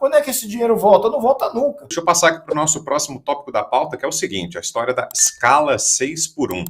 Quando é que esse dinheiro volta? Não volta nunca. Deixa eu passar aqui para o nosso próximo tópico da pauta, que é o seguinte, a história da escala 6x1.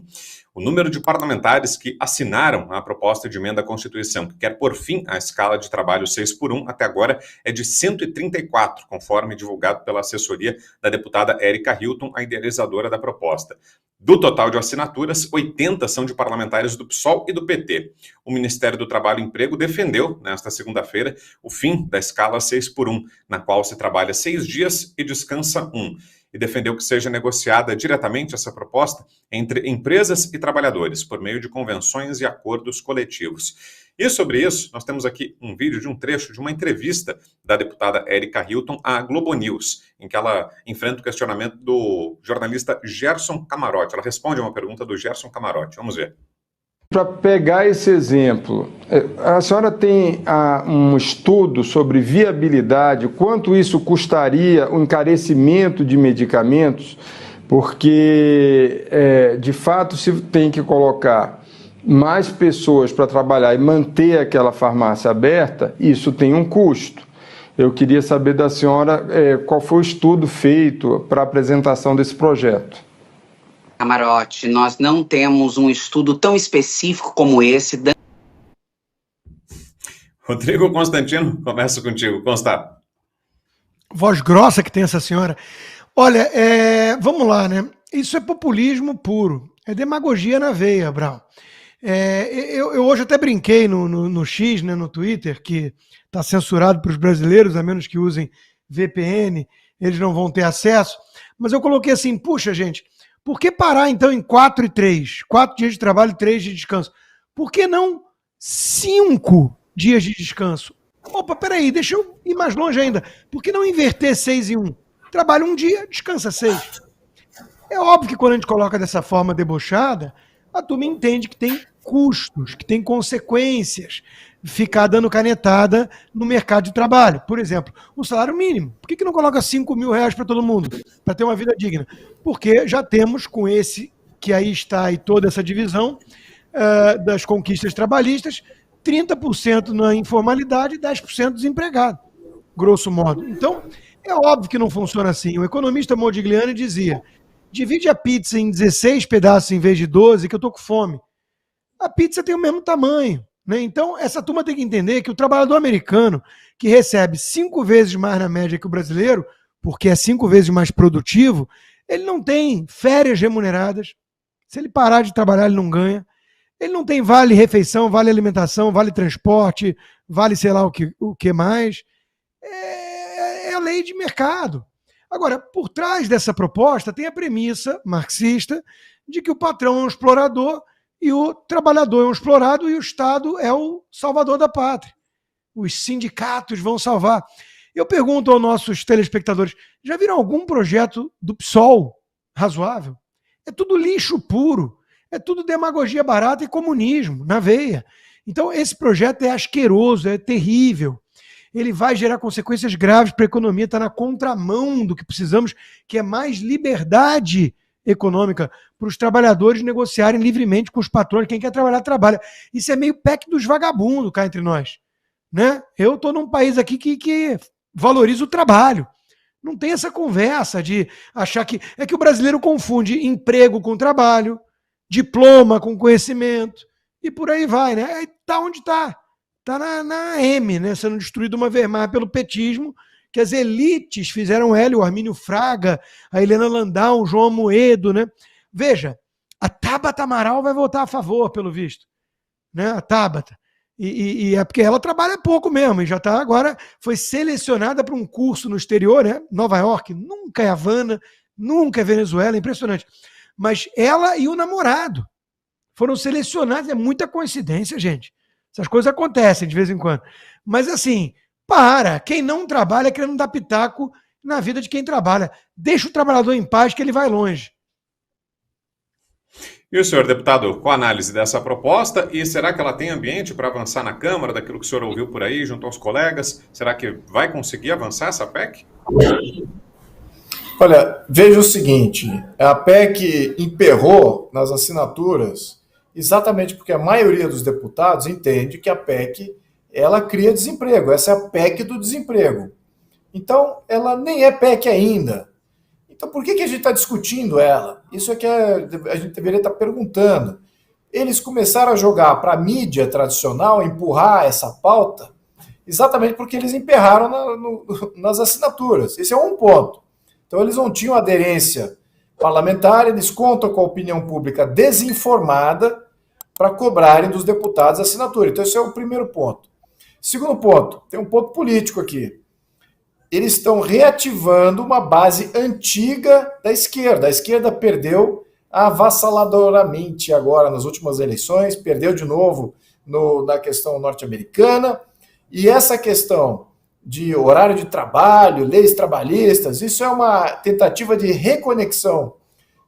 O número de parlamentares que assinaram a proposta de emenda à Constituição, que quer pôr fim à escala de trabalho 6x1, até agora é de 134, conforme divulgado pela assessoria da deputada Érica Hilton, a idealizadora da proposta. Do total de assinaturas, 80 são de parlamentares do PSOL e do PT. O Ministério do Trabalho e Emprego defendeu, nesta segunda-feira, o fim da escala 6x1, na qual se trabalha 6 dias e descansa 1. E defendeu que seja negociada diretamente essa proposta entre empresas e trabalhadores, por meio de convenções e acordos coletivos. E sobre isso, nós temos aqui um vídeo de um trecho de uma entrevista da deputada Érica Hilton à Globo News, em que ela enfrenta o questionamento do jornalista Gerson Camarote. Ela responde a uma pergunta do Gerson Camarote. Vamos ver. Para pegar esse exemplo, a senhora tem um estudo sobre viabilidade, quanto isso custaria o encarecimento de medicamentos, porque, de fato, se tem que colocar mais pessoas para trabalhar e manter aquela farmácia aberta, isso tem um custo. Eu queria saber da senhora qual foi o estudo feito para a apresentação desse projeto. Camarote, nós não temos um estudo tão específico como esse. Rodrigo Constantino, começa contigo. Consta. Voz grossa que tem essa senhora. Olha, vamos lá, né? Isso é populismo puro. É demagogia na veia, Brau. Eu hoje até brinquei no X, né, no Twitter, que está censurado para os brasileiros, a menos que usem VPN, eles não vão ter acesso. Mas eu coloquei assim, puxa, gente, por que parar, então, em 4 e 3? 4 dias de trabalho e 3 de descanso. Por que não 5 dias de descanso? Opa, peraí, deixa eu ir mais longe ainda. Por que não inverter 6 e 1? Trabalha um dia, descansa 6. É óbvio que quando a gente coloca dessa forma debochada, a turma entende que tem custos, que tem consequências. Ficar dando canetada no mercado de trabalho. Por exemplo, o salário mínimo. Por que não coloca 5 mil reais para todo mundo? Para ter uma vida digna. Porque já temos com esse, que aí está aí toda essa divisão das conquistas trabalhistas, 30% na informalidade e 10% desempregado, grosso modo. Então, é óbvio que não funciona assim. O economista Modigliani dizia, divide a pizza em 16 pedaços em vez de 12, que eu estou com fome. A pizza tem o mesmo tamanho. Né? Então, essa turma tem que entender que o trabalhador americano, que recebe 5 vezes mais na média que o brasileiro, porque é 5 vezes mais produtivo, ele não tem férias remuneradas. Se ele parar de trabalhar, ele não ganha. Ele não tem vale refeição, vale alimentação, vale transporte, vale sei lá o que mais. É a lei de mercado. Agora, por trás dessa proposta tem a premissa marxista de que o patrão é um explorador e o trabalhador é um explorado e o Estado é o salvador da pátria. Os sindicatos vão salvar. Eu pergunto aos nossos telespectadores, já viram algum projeto do PSOL razoável? É tudo lixo puro, é tudo demagogia barata e comunismo, na veia. Então esse projeto é asqueroso, é terrível. Ele vai gerar consequências graves para a economia, está na contramão do que precisamos, que é mais liberdade econômica para os trabalhadores negociarem livremente com os patrões. Quem quer trabalhar, trabalha. Isso é meio PEC dos vagabundos cá entre nós. Né? Eu estou num país aqui que valoriza o trabalho. Não tem essa conversa de achar que... É que o brasileiro confunde emprego com trabalho, diploma com conhecimento, e por aí vai. Né? Aí está onde está. Está na M, né? Sendo destruído uma vez mais pelo petismo, que as elites fizeram ela, o Armínio Fraga, a Helena Landau, o João Amoedo, né? Veja, a Tabata Amaral vai votar a favor, pelo visto. Né? A Tabata. E é porque ela trabalha pouco mesmo, e já está agora, foi selecionada para um curso no exterior, né? Nova York, nunca é Havana, nunca é Venezuela, impressionante. Mas ela e o namorado foram selecionados, é muita coincidência, gente. Essas coisas acontecem de vez em quando. Mas assim... Quem não trabalha querendo dar pitaco na vida de quem trabalha. Deixa o trabalhador em paz que ele vai longe. E o senhor deputado, qual a análise dessa proposta? E será que ela tem ambiente para avançar na Câmara, daquilo que o senhor ouviu por aí, junto aos colegas? Será que vai conseguir avançar essa PEC? Olha, veja o seguinte, a PEC emperrou nas assinaturas exatamente porque a maioria dos deputados entende que a PEC ela cria desemprego. Essa é a PEC do desemprego. Então, ela nem é PEC ainda. Então, por que a gente está discutindo ela? Isso é que a gente deveria estar perguntando. Eles começaram a jogar para a mídia tradicional, empurrar essa pauta, exatamente porque eles emperraram nas assinaturas. Esse é um ponto. Então, eles não tinham aderência parlamentar, eles contam com a opinião pública desinformada para cobrarem dos deputados a assinatura. Então, esse é o primeiro ponto. Segundo ponto, tem um ponto político aqui. Eles estão reativando uma base antiga da esquerda. A esquerda perdeu avassaladoramente agora nas últimas eleições, perdeu de novo na questão norte-americana, e essa questão de horário de trabalho, leis trabalhistas, isso é uma tentativa de reconexão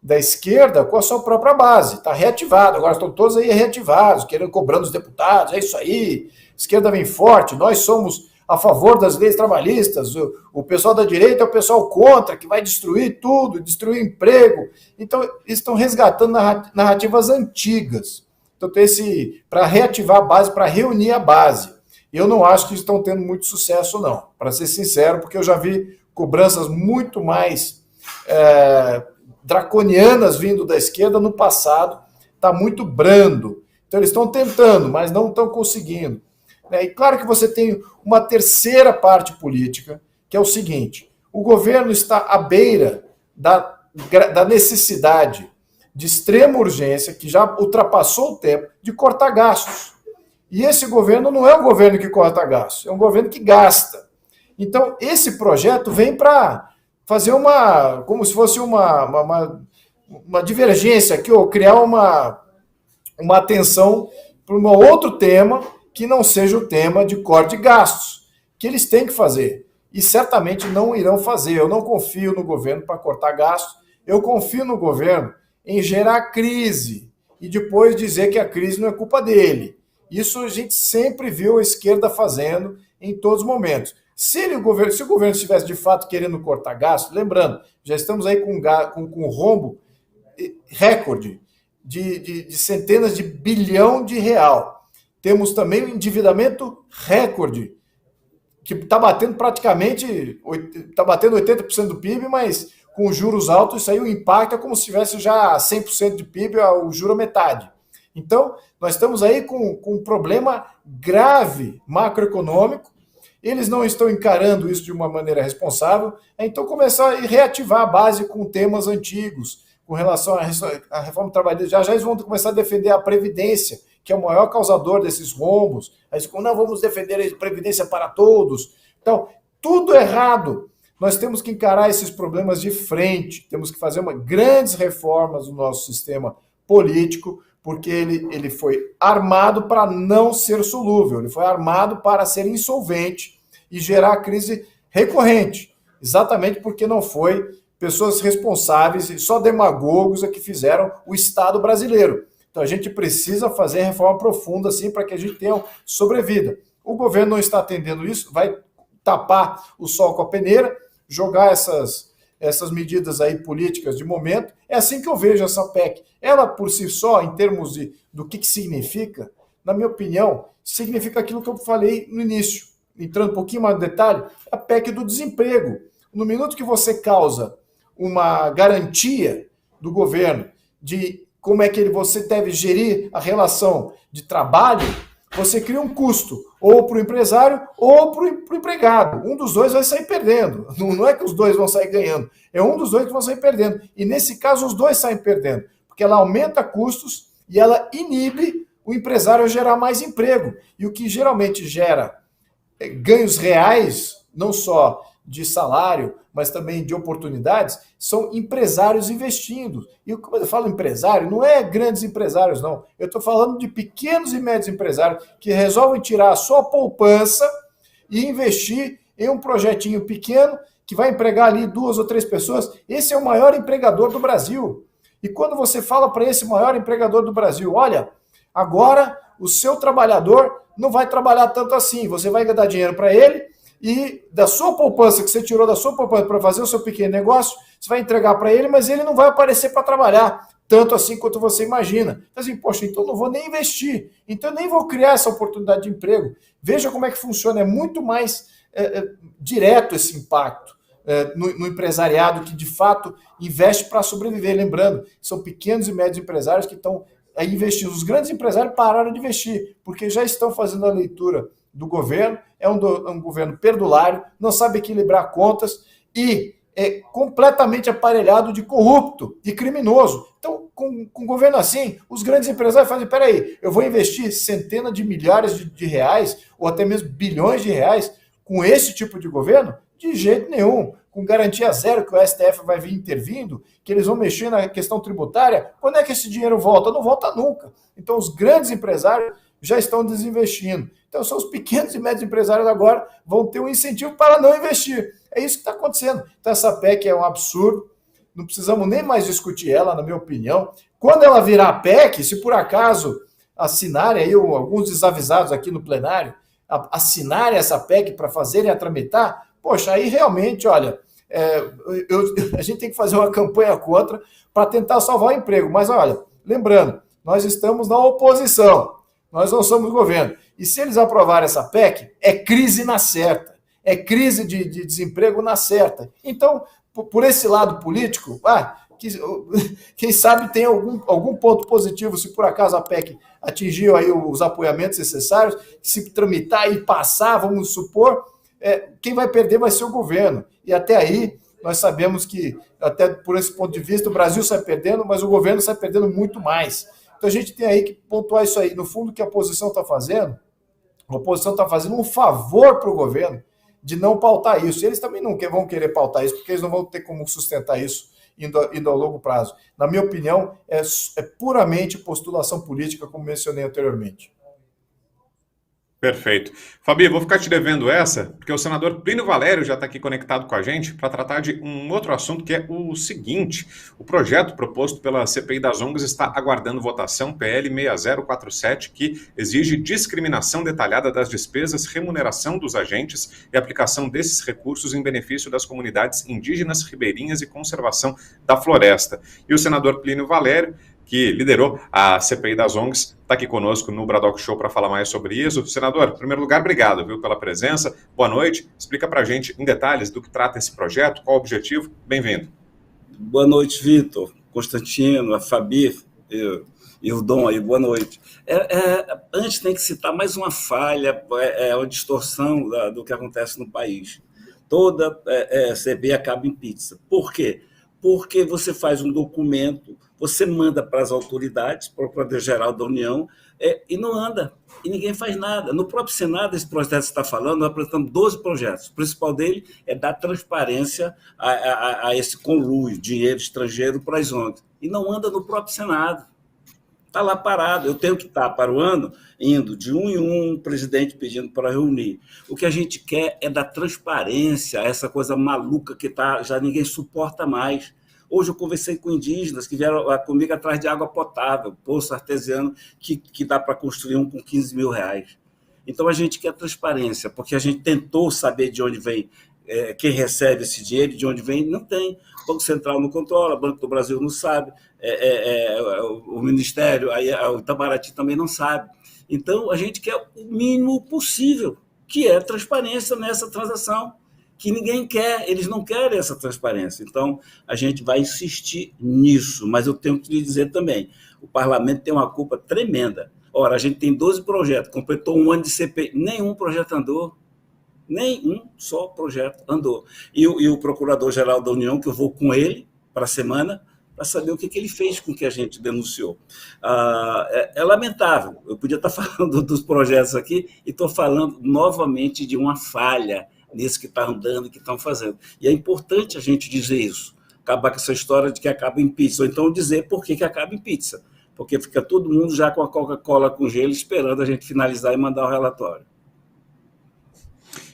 da esquerda com a sua própria base. Está reativado, agora estão todos aí reativados, querendo cobrando os deputados, é isso aí, a esquerda vem forte, nós somos a favor das leis trabalhistas, o pessoal da direita é o pessoal contra, que vai destruir tudo, destruir emprego. Então, eles estão resgatando narrativas antigas. Então, tem para reativar a base, para reunir a base. Eu não acho que estão tendo muito sucesso, não, para ser sincero, porque eu já vi cobranças muito mais draconianas vindo da esquerda no passado, está muito brando. Então, eles estão tentando, mas não estão conseguindo. E claro que você tem uma terceira parte política, que é o seguinte: o governo está à beira da necessidade de extrema urgência, que já ultrapassou o tempo, de cortar gastos. E esse governo não é um governo que corta gastos, é um governo que gasta. Então, esse projeto vem para fazer como se fosse uma divergência aqui, ou criar uma atenção para um outro tema, que não seja o tema de corte de gastos, que eles têm que fazer. E certamente não irão fazer. Eu não confio no governo para cortar gastos, eu confio no governo em gerar crise e depois dizer que a crise não é culpa dele. Isso a gente sempre viu a esquerda fazendo em todos os momentos. Se o governo estivesse de fato querendo cortar gastos, lembrando, já estamos aí com um rombo recorde de centenas de bilhão de real. Temos também um endividamento recorde, que está batendo praticamente, está batendo 80% do PIB, mas com juros altos, isso aí o impacto é como se tivesse já 100% de PIB, o juro a metade. Então, nós estamos aí com um problema grave macroeconômico, eles não estão encarando isso de uma maneira responsável, então começar a reativar a base com temas antigos, com relação à reforma trabalhista. Já eles vão começar a defender a Previdência, que é o maior causador desses rombos. Aí eles não vamos defender a Previdência para todos. Então, tudo errado. Nós temos que encarar esses problemas de frente, temos que fazer grandes reformas no nosso sistema político, porque ele foi armado para não ser solúvel, ele foi armado para ser insolvente e gerar crise recorrente, exatamente porque não foi pessoas responsáveis e só demagogos que fizeram o Estado brasileiro. Então a gente precisa fazer reforma profunda assim para que a gente tenha sobrevida. O governo não está atendendo isso, vai tapar o sol com a peneira, jogar essas medidas aí políticas de momento. É assim que eu vejo essa PEC. Ela, por si só, em termos do que significa, na minha opinião, significa aquilo que eu falei no início. Entrando um pouquinho mais no detalhe, a PEC do desemprego. No minuto que você causa uma garantia do governo de como é que você deve gerir a relação de trabalho, você cria um custo, ou para o empresário ou para o empregado. Um dos dois vai sair perdendo. Não é que os dois vão sair ganhando, é um dos dois que vão sair perdendo. E nesse caso, os dois saem perdendo, porque ela aumenta custos e ela inibe o empresário a gerar mais emprego. E o que geralmente gera ganhos reais, não só de salário, mas também de oportunidades, são empresários investindo. E quando eu falo empresário, não é grandes empresários, não. Eu estou falando de pequenos e médios empresários que resolvem tirar a sua poupança e investir em um projetinho pequeno que vai empregar ali 2 ou 3 pessoas. Esse é o maior empregador do Brasil. E quando você fala para esse maior empregador do Brasil, olha, agora o seu trabalhador não vai trabalhar tanto assim, você vai dar dinheiro para ele, e da sua poupança, que você tirou da sua poupança para fazer o seu pequeno negócio, você vai entregar para ele, mas ele não vai aparecer para trabalhar tanto assim quanto você imagina. Então assim, poxa, então eu não vou nem investir, então eu nem vou criar essa oportunidade de emprego. Veja como é que funciona, é muito mais direto esse impacto no empresariado que, de fato, investe para sobreviver. Lembrando, são pequenos e médios empresários que estão investindo. Os grandes empresários pararam de investir, porque já estão fazendo a leitura do governo, é um governo perdulário, não sabe equilibrar contas e é completamente aparelhado de corrupto, de criminoso. Então, com um governo assim, os grandes empresários fazem, peraí, eu vou investir centenas de milhares de reais, ou até mesmo bilhões de reais, com esse tipo de governo? De jeito nenhum. Com garantia zero que o STF vai vir intervindo, que eles vão mexer na questão tributária, quando é que esse dinheiro volta? Não volta nunca. Então, os grandes empresários já estão desinvestindo. Então, são os pequenos e médios empresários agora vão ter um incentivo para não investir. É isso que está acontecendo. Então, essa PEC é um absurdo. Não precisamos nem mais discutir ela, na minha opinião. Quando ela virar PEC, se por acaso assinarem aí alguns desavisados aqui no plenário, assinarem essa PEC para fazerem a tramitar, poxa, aí realmente, olha, a gente tem que fazer uma campanha contra para tentar salvar o emprego. Mas, olha, lembrando, nós estamos na oposição, nós não somos governo. E se eles aprovarem essa PEC, é crise na certa, é crise de desemprego na certa. Então, por esse lado político, quem sabe tem algum ponto positivo se por acaso a PEC atingiu aí os apoiamentos necessários, se tramitar e passar, vamos supor, quem vai perder vai ser o governo. E até aí, nós sabemos que, até por esse ponto de vista, o Brasil sai perdendo, mas o governo sai perdendo muito mais. Então a gente tem aí que pontuar isso aí. No fundo, o que a oposição está fazendo, a oposição está fazendo um favor para o governo de não pautar isso. Eles também não vão querer pautar isso, porque eles não vão ter como sustentar isso indo ao longo prazo. Na minha opinião, é puramente postulação política, como mencionei anteriormente. Perfeito. Fabi, vou ficar te devendo essa, porque o senador Plínio Valério já está aqui conectado com a gente para tratar de um outro assunto, que é o seguinte: o projeto proposto pela CPI das ONGs está aguardando votação, PL 6047, que exige discriminação detalhada das despesas, remuneração dos agentes e aplicação desses recursos em benefício das comunidades indígenas, ribeirinhas e conservação da floresta. E o senador Plínio Valério, que liderou a CPI das ONGs, está aqui conosco no Bradock Show para falar mais sobre isso. Senador, em primeiro lugar, obrigado, pela presença. Boa noite. Explica para a gente em detalhes do que trata esse projeto, qual o objetivo. Bem-vindo. Boa noite, Vitor, Constantino, a Fabi e o Dom aí. Boa noite. Antes tem que citar mais uma falha, uma distorção do que acontece no país. Toda CPI acaba em pizza. Por quê? Porque você faz um documento, você manda para as autoridades, para o Procuradoria-Geral da União, e não anda, e ninguém faz nada. No próprio Senado, esse projeto que você está falando, nós apresentamos 12 projetos. O principal dele é dar transparência a esse conluio, dinheiro estrangeiro para as ONGs. E não anda no próprio Senado. Está lá parado. Eu tenho que estar para o ano indo de um em um, presidente pedindo para reunir. O que a gente quer é dar transparência a essa coisa maluca que já ninguém suporta mais. Hoje eu conversei com indígenas que vieram comigo atrás de água potável, poço artesiano, que dá para construir um com 15 mil reais. Então a gente quer transparência, porque a gente tentou saber de onde vem, quem recebe esse dinheiro, de onde vem, não tem. O Banco Central não controla, o Banco do Brasil não sabe, o Ministério, o Itamaraty também não sabe. Então a gente quer o mínimo possível, que é transparência nessa transação, que ninguém quer, eles não querem essa transparência. Então, a gente vai insistir nisso, mas eu tenho que lhe dizer também, o parlamento tem uma culpa tremenda. Ora, a gente tem 12 projetos, completou um ano de CPI, nenhum projeto andou, nenhum só projeto andou. E o Procurador-Geral da União, que eu vou com ele para a semana, para saber o que ele fez com o que a gente denunciou. É lamentável, eu podia estar falando dos projetos aqui e estou falando novamente de uma falha nisso que está andando, que estão fazendo. E é importante a gente dizer isso, acabar com essa história de que acaba em pizza, ou então dizer por que acaba em pizza, porque fica todo mundo já com a Coca-Cola com gelo esperando a gente finalizar e mandar o relatório.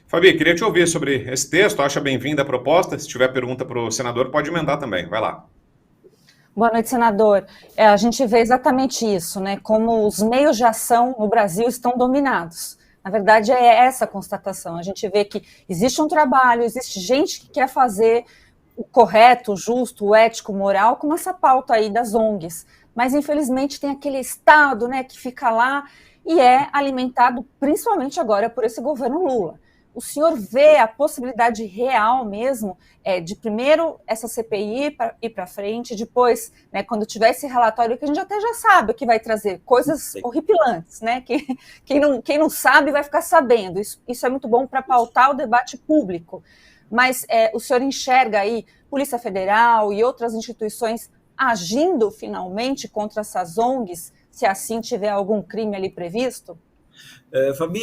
Fabi, queria te ouvir sobre esse texto, acha bem-vinda a proposta, se tiver pergunta para o senador, pode emendar também, vai lá. Boa noite, senador. A gente vê exatamente isso, né? Como os meios de ação no Brasil estão dominados. Na verdade, é essa a constatação. A gente vê que existe um trabalho, existe gente que quer fazer o correto, o justo, o ético, o moral, como essa pauta aí das ONGs. Mas, infelizmente, tem aquele Estado, né, que fica lá e é alimentado principalmente agora por esse governo Lula. o senhor vê a possibilidade real mesmo de primeiro essa CPI ir para frente, depois, né, quando tiver esse relatório, que a gente até já sabe o que vai trazer, coisas horripilantes, né? Que quem não sabe vai ficar sabendo. Isso é muito bom para pautar o debate público. Mas o senhor enxerga aí Polícia Federal e outras instituições agindo finalmente contra essas ONGs, se assim tiver algum crime ali previsto? Fabi,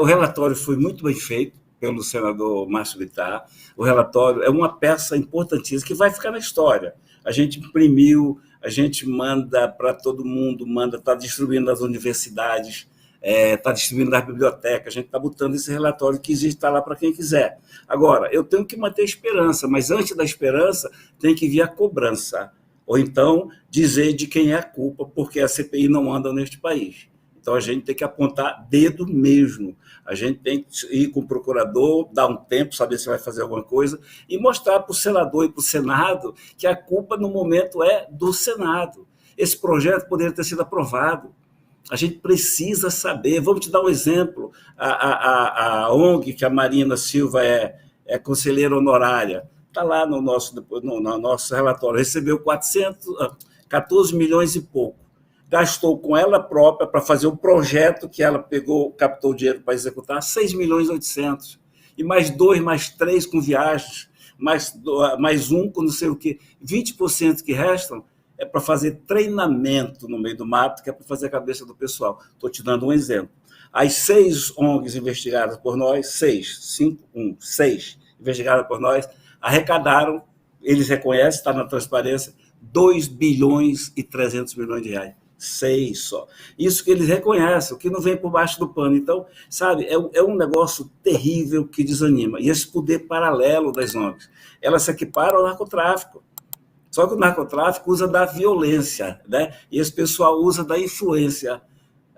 o relatório foi muito bem feito pelo senador Márcio Bittar. O relatório é uma peça importantíssima que vai ficar na história. A gente imprimiu, a gente manda para todo mundo, está distribuindo nas universidades, está distribuindo nas bibliotecas, a gente está botando esse relatório que existe, está lá para quem quiser. Agora, eu tenho que manter a esperança, mas antes da esperança tem que vir a cobrança, ou então dizer de quem é a culpa, porque a CPI não anda neste país. Então, a gente tem que apontar dedo mesmo. A gente tem que ir com o procurador, dar um tempo, saber se vai fazer alguma coisa, e mostrar para o senador e para o Senado que a culpa, no momento, é do Senado. Esse projeto poderia ter sido aprovado. A gente precisa saber. Vamos te dar um exemplo. A ONG, que a Marina Silva é conselheira honorária, está lá no nosso relatório, recebeu 14 milhões e pouco. Gastou com ela própria para fazer o projeto que ela captou dinheiro para executar, 6 milhões e 800. E mais 2, mais 3 com viagens, mais 1 com não sei o quê. 20% que restam é para fazer treinamento no meio do mato, que é para fazer a cabeça do pessoal. Estou te dando um exemplo. As 6 ONGs investigadas por nós, 6 investigadas por nós, arrecadaram, eles reconhecem, está na transparência, 2 bilhões e 300 milhões de reais. 6 só. Isso que eles reconhecem, o que não vem por baixo do pano. Então, sabe, é um negócio terrível que desanima. E esse poder paralelo das ONGs, elas se equiparam ao narcotráfico. Só que o narcotráfico usa da violência, né? E esse pessoal usa da influência,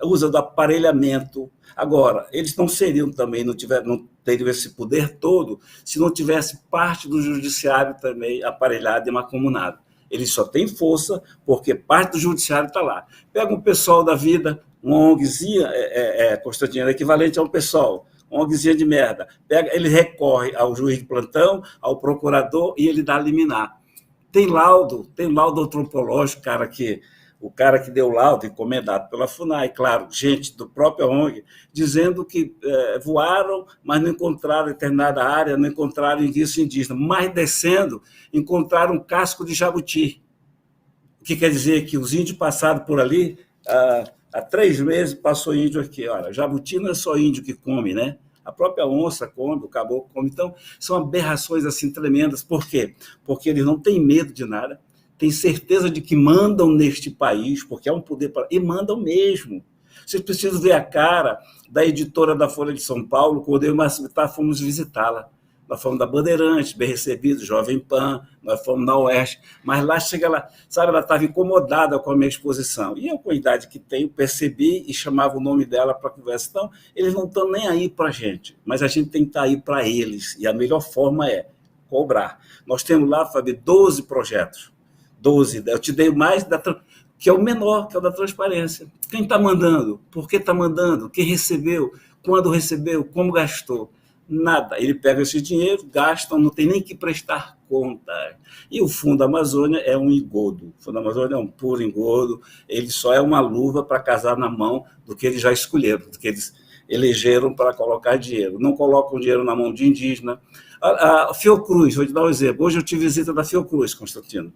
usa do aparelhamento. Agora, eles não seriam também, não teriam esse poder todo, se não tivesse parte do judiciário também aparelhado e mancomunado. Eles só têm força porque parte do judiciário está lá. Pega um pessoal da vida, uma ONGzinha, Constantino, equivalente a um pessoal, uma ONGzinha de merda. Ele recorre ao juiz de plantão, ao procurador, e ele dá liminar. Tem laudo antropológico, o cara que deu laudo, encomendado pela FUNAI, claro, gente do próprio ONG, dizendo que voaram, mas não encontraram determinada área, não encontraram indício indígena. Mas descendo, encontraram um casco de jabuti. O que quer dizer que os índios passaram por ali, há 3 meses passou índio aqui. Olha, jabuti não é só índio que come, né? A própria onça come, o caboclo come. Então, são aberrações assim tremendas. Por quê? Porque eles não têm medo de nada, têm certeza de que mandam neste país, porque é um poder e mandam mesmo. Vocês precisam ver a cara da editora da Folha de São Paulo, quando eu e o Márcio Bittar fomos visitá-la. Nós fomos da Bandeirantes, bem recebidos, Jovem Pan, nós fomos na Oeste, mas lá chega lá, sabe, ela estava incomodada com a minha exposição. E eu, com a idade que tenho, percebi e chamava o nome dela para conversa. Então, eles não estão nem aí para a gente, mas a gente tem que estar aí para eles, e a melhor forma é cobrar. Nós temos lá, Fábio, 12 projetos. 12, eu te dei mais, que é o menor, que é o da transparência. Quem está mandando? Por que está mandando? Quem recebeu? Quando recebeu? Como gastou? Nada. Ele pega esse dinheiro, gasta, não tem nem que prestar conta. E o Fundo Amazônia é um engodo. O Fundo Amazônia é um puro engodo. Ele só é uma luva para casar na mão do que eles já escolheram, do que eles elegeram para colocar dinheiro. Não colocam dinheiro na mão de indígena. A Fiocruz, vou te dar um exemplo. Hoje eu tive visita da Fiocruz, Constantino.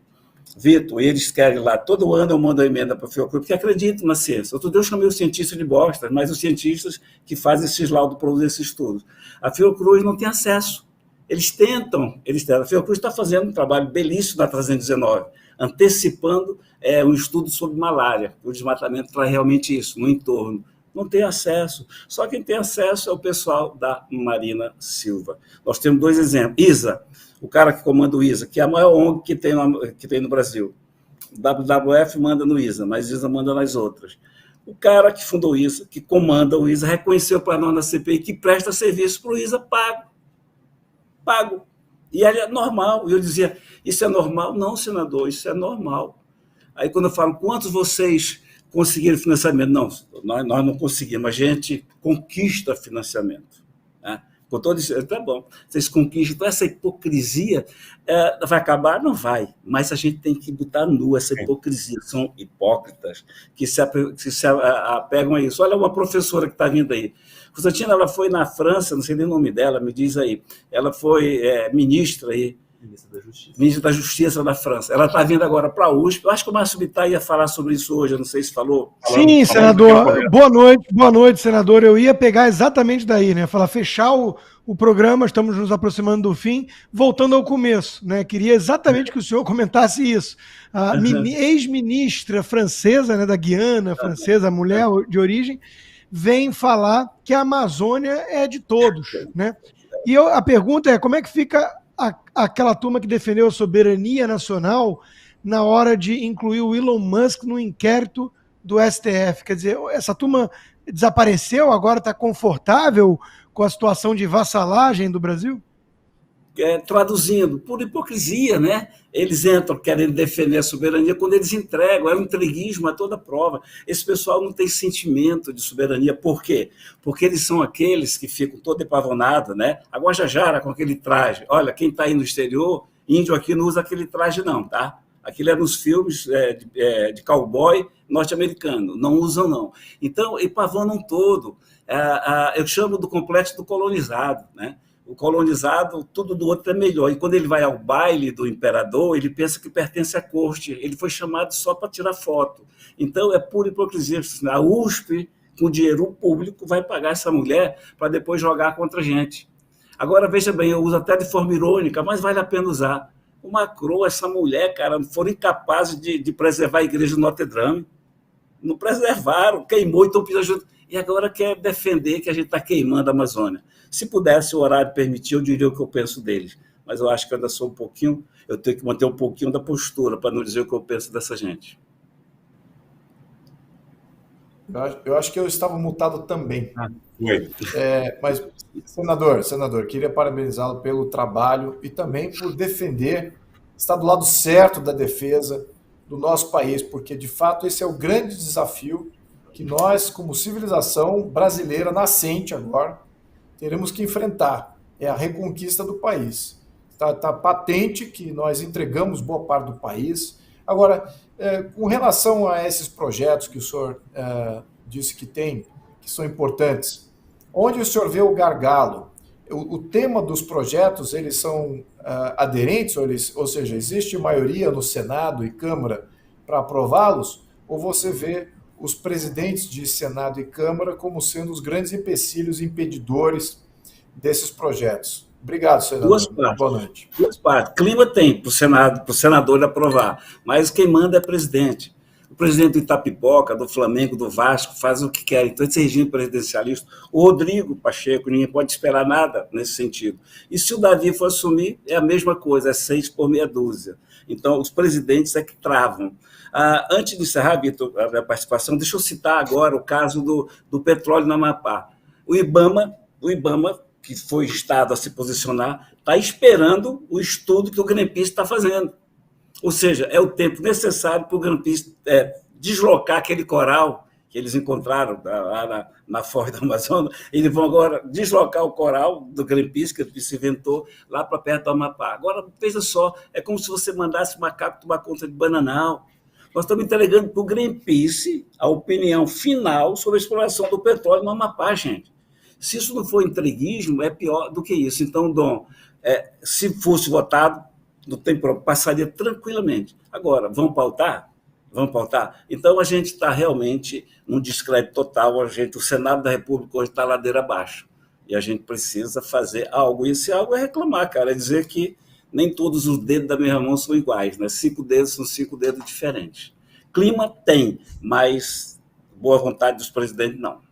Vitor, eles querem lá, todo ano eu mando a emenda para a Fiocruz, porque acredito na ciência. Outro dia eu chamei os cientistas de bosta, mas os cientistas que fazem esses laudos, produzem esses estudos. A Fiocruz não tem acesso. Eles tentam. A Fiocruz está fazendo um trabalho belíssimo na 319, antecipando um estudo sobre malária. O desmatamento traz realmente isso, no entorno. Não tem acesso. Só quem tem acesso é o pessoal da Marina Silva. Nós temos 2 exemplos. ISA, o cara que comanda o ISA, que é a maior ONG que tem no Brasil. O WWF manda no ISA, mas ISA manda nas outras. O cara que fundou o ISA, que comanda o ISA, reconheceu para nós na CPI que presta serviço para o ISA pago. E é normal. E eu dizia, isso é normal? Não, senador, isso é normal. Aí quando eu falo, quantos vocês conseguiram financiamento? Não, nós não conseguimos, a gente conquista financiamento. né? Com todo isso, tá bom, vocês conquistam. Então, essa hipocrisia vai acabar? Não vai, mas a gente tem que botar nua essa hipocrisia. São hipócritas que se apegam a isso. Olha uma professora que está vindo aí. Constantina, ela foi na França, não sei nem o nome dela, me diz aí. Ela foi ministra aí. Ministra da Justiça da França. Ela está vindo agora para a USP. Eu acho que o Márcio Bittar ia falar sobre isso hoje, eu não sei se falou. Sim, senador. Boa noite, senador. Eu ia pegar exatamente daí, né? Falar, fechar o programa, estamos nos aproximando do fim, voltando ao começo, né? Queria exatamente que o senhor comentasse isso. A ex-ministra francesa, né, da Guiana francesa, mulher de origem, vem falar que a Amazônia é de todos, né? E a pergunta é, como é que fica aquela turma que defendeu a soberania nacional na hora de incluir o Elon Musk no inquérito do STF? Quer dizer, essa turma desapareceu, agora está confortável com a situação de vassalagem do Brasil? Traduzindo, por hipocrisia, né? Eles entram querendo defender a soberania quando eles entregam, é um entreguismo a toda prova. Esse pessoal não tem sentimento de soberania. Por quê? Porque eles são aqueles que ficam todo epavonados, né? A Guajajara com aquele traje. Olha, quem está aí no exterior, índio aqui não usa aquele traje não, tá? Aquilo é nos filmes de cowboy norte-americano, não usam não. Então, epavonam todo. Eu chamo do complexo do colonizado, né? O colonizado, tudo do outro é melhor. E quando ele vai ao baile do imperador, ele pensa que pertence à corte. Ele foi chamado só para tirar foto. Então, é pura hipocrisia. A USP, com dinheiro público, vai pagar essa mulher para depois jogar contra a gente. Agora, veja bem, eu uso até de forma irônica, mas vale a pena usar. O Macron, essa mulher, cara, foram incapazes de preservar a igreja de Notre Dame. Não preservaram, queimou, então pediu ajuda. E agora quer defender que a gente está queimando a Amazônia. Se pudesse, o horário permitir, eu diria o que eu penso deles. Mas eu acho que eu ainda sou eu tenho que manter um pouquinho da postura para não dizer o que eu penso dessa gente. Eu acho que eu estava multado também. Oi. Mas, senador, queria parabenizá-lo pelo trabalho e também por defender, estar do lado certo da defesa do nosso país, porque, de fato, esse é o grande desafio que nós, como civilização brasileira nascente agora, teremos que enfrentar. É a reconquista do país. Está patente que nós entregamos boa parte do país. Agora, com relação a esses projetos que o senhor disse que tem, que são importantes, onde o senhor vê o gargalo? O tema dos projetos, eles são aderentes, ou seja, existe maioria no Senado e Câmara para aprová-los? Ou você vê os presidentes de Senado e Câmara como sendo os grandes empecilhos, impedidores desses projetos? Obrigado, senador. Duas partes. Boa noite. Duas partes. Clima tem para o Senado, para o senador aprovar, mas quem manda é o presidente. O presidente do Itapipoca, do Flamengo, do Vasco, faz o que quer. Então, esse regime presidencialista, o Rodrigo Pacheco, ninguém pode esperar nada nesse sentido. E se o Davi for assumir, é a mesma coisa, é 6 por meia dúzia. Então, os presidentes é que travam. Antes de encerrar, Vitor, a minha participação, deixa eu citar agora o caso do petróleo no Amapá. O IBAMA, que foi instado a se posicionar, está esperando o estudo que o Greenpeace está fazendo. Ou seja, é o tempo necessário para o Greenpeace deslocar aquele coral que eles encontraram lá na foz da Amazônia. Eles vão agora deslocar o coral do Greenpeace, que se inventou, lá para perto do Amapá. Agora, veja só, é como se você mandasse macaco tomar conta de Bananal. Nós estamos entregando para o Greenpeace a opinião final sobre a exploração do petróleo no Amapá, gente. Se isso não for entreguismo, é pior do que isso. Então, Dom, se fosse votado, não tem problema, passaria tranquilamente. Agora, vão pautar? Vamos pautar? Então, a gente está realmente num descrédito total. O Senado da República hoje está ladeira abaixo. E a gente precisa fazer algo. E esse algo é reclamar, cara. É dizer que nem todos os dedos da minha mão são iguais, né? 5 dedos são 5 dedos diferentes. Clima tem, mas boa vontade dos presidentes, não.